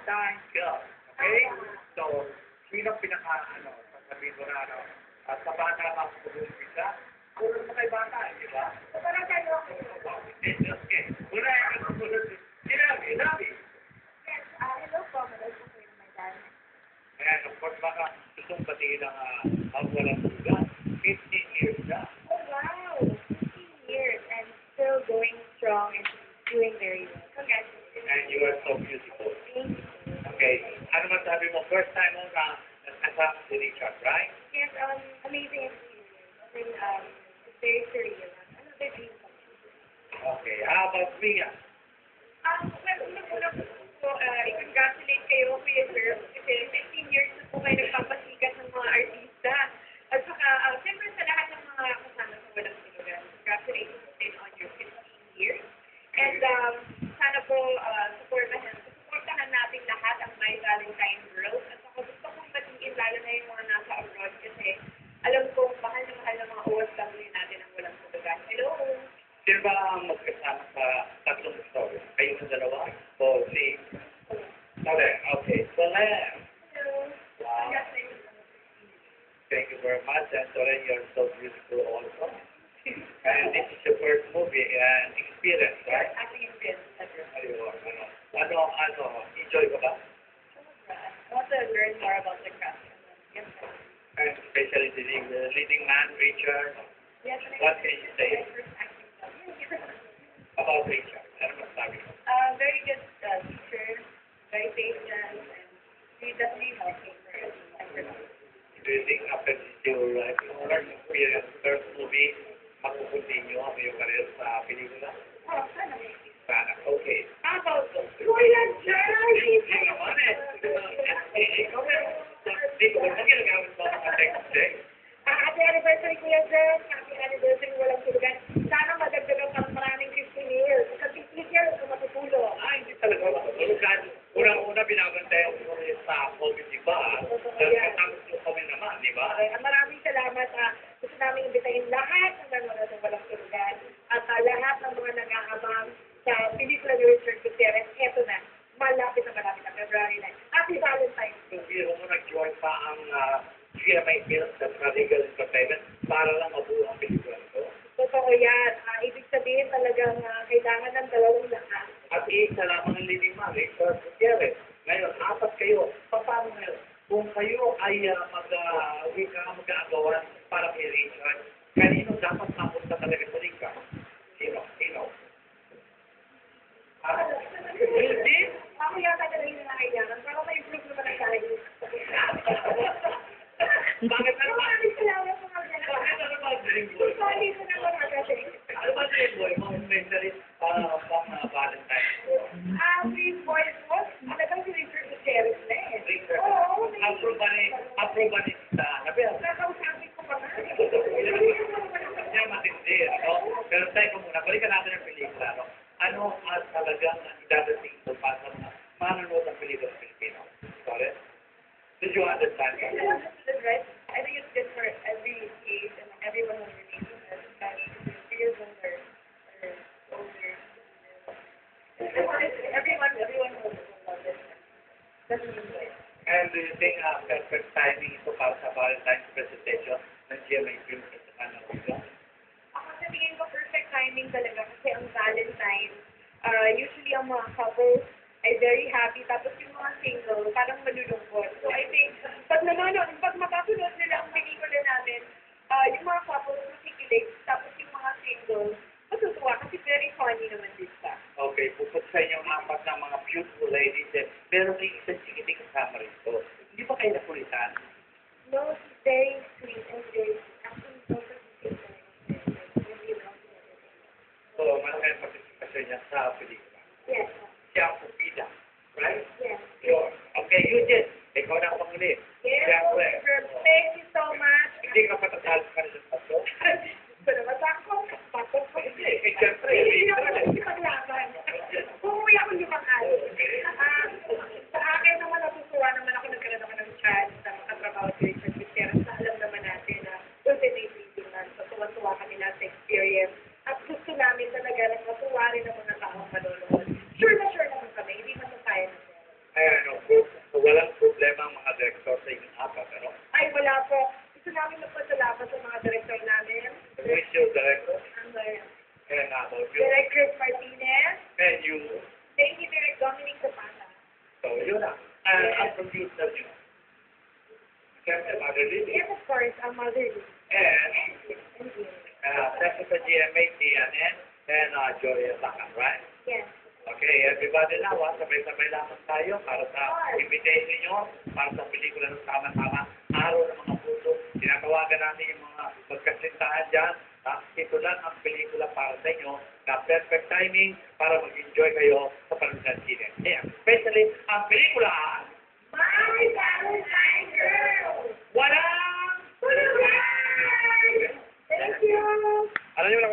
Darn. girl. Okay? So, sino sasabihin mo na, sa bata ka mag-umpisa, puro mo kay bata, di ba? Parang tayo ako. Okay. Una yung kasunod, sinabi. Yes, hello po. Malay po kayo my dad. Ayan, of course, baka gustong batiin ang walang sugat. 15 years na. Oh, wow. 15 years and still going strong and doing very well. Congratulations. And you are so beautiful. Thank you. Okay. Ano masabi mo? First time mo na kasama si Richard, right? Yes, amazing experience. I mean, it's very surreal. Another dream come true. Okay. How about Mia? Well, una-una po, i-congratulate kayo, Kuya Sir, kasi 15 years na po kayo nagpapasikat ng mga artista. At saka, siyempre sa lahat ng mga kasama sa Walang Tulugan, congratulations din on your 15 years. And sana po, supportahan natin lahat ang My Valentine Girls. At saka gusto kong batiin lalo na yung mga nasa abroad kasi alam ko, mahal na mahal ng mga OFW natin ang Walang Tulugan. Hello! Sino ba ang magkasama sa tatlong story? Kayo sa dalawa? O si? Soler. Okay. Soler. Hello! Wow. Congratulations on the 15 years. Thank you very much. And Soler, you're so beautiful also. And this is your first movie and experience, right? Acting experience ever. Ayun. Enjoy ka ba? I want to learn more about the craft. Yes, sir. And especially the leading man, Richard. Yes, What can you say my first acting job. about Richard? Ano masabi mo? Very good teacher, very patient, and he definitely helped me for everything. Do you think after your first experience, first movie, makukontinue ang iyong career sa pelikula? Oh, sana may Sana. Okay. How about Kuya Charles! Hindi naman eh. Ikaw eh. Ikaw mo ginagamit mo ang text eh. Happy anniversary, Kuya Charles! Happy anniversary, Walang Tulugan. Sana madagdagan pang maraming 15 years. Kasi 15 years, kung matutulo. Hindi talaga makatulugan. Unang-una binabantayan ko sa COVID, di ba? Tapos yung kami naman, di ba? Maraming salamat. Gusto namin imbitahin lahat ng nanonood ng Walang Tulugan at lahat ng mga nag-aabang sa pelikula ni Richard Gutierrez. Eto na, malapit na February 9. Happy Valentine's Day! Biro mo nag-join pa ang GMA Films at Radical Entertainment para lang mabuo ang pelikula ito. Totoo yan. Ibig sabihin talagang kailangan ng dalawang lahat. At isa lamang ang leading man, Richard Gutierrez. Ngayon, apat kayo. Paano ngayon? Kung kayo ay mag-aagawan para kay Richard, kanino dapat mapunta talaga sa Richard? Sino? Hindi? Ako yata na rin na kailangan. Para ma-improve naman ang tayo. Bakit na naman? Maraming salamat mga ganun. Bakit na naman, Dream Boy? Sorry sa naman kasi. Ano ba Dream Boy? Mga specialist pang Valentine. Dream Boy po, talagang si Richard Gutierrez na eh. Richard. Oo. Approve ba ni sa Anabel? Nakausapin ko pa nga. Kanya matindi, no? Pero tayo muna, balikan natin ang pelikula, no? Ano ang talagang idadating mo para manonood ang pelikula ng Pilipino? Sorry? Did you understand? Right? I think it's good for every age and everyone who relates to this, especially if you're 3 years older or older. Everyone will love this. That's really good. And do you think perfect timing ito para sa Valentine's presentation ng GMA Films at saka ng Riga? Ako sa tingin ko perfect timing talaga kasi ang Valentine, usually ang mga couples ay very happy tapos yung mga single parang malulungkot. So I think pag mapapanood nila ang pelikula namin, yung mga couples makikilig tapos yung mga single matutuwa kasi very funny naman din siya. Okay, bukod sa inyong apat ng mga beautiful ladies, meron may isang chikiting kasama rito. Hindi ba kayo nakulitan? No, she's very sweet and very actually both of the things So, malaki ang participation niya sa pelikula. Yes. Siya ang pupida, right? Yes. Yun. Okay, Eugene, ikaw na ang panguli. Yes. Siyempre. Thank you so much. Hindi ka patatalo ka rin sa paso. Pero matakot. Takot ko. Hindi, siyempre. Hindi ako nakikipaglaban. Umuwi ako ni Bakal. Sa akin naman natutuwa naman ako nagkaroon ako ng chance na makatrabaho si Richard Gutierrez na alam naman natin na ultimate leading man. So tuwa kami na sa experience. At gusto namin talaga na matuwa rin ang mga taong manonood. Sure na sure naman kami. Hindi man tayo na. Ayan, Joya Lacan, right? Yes. Okay, everybody now, sabay-sabay lamang tayo para sa invitation nyo, para sa pelikula ng tama-tama, Araw ng mga Puso. Tinatawagan natin yung mga magkasintahan dyan. Ito lang ang pelikula para sa inyo na perfect timing para mag-enjoy kayo sa panonood ng sine. Especially ang pelikula My Valentine Girl! Walang Thank you! Alam niyo na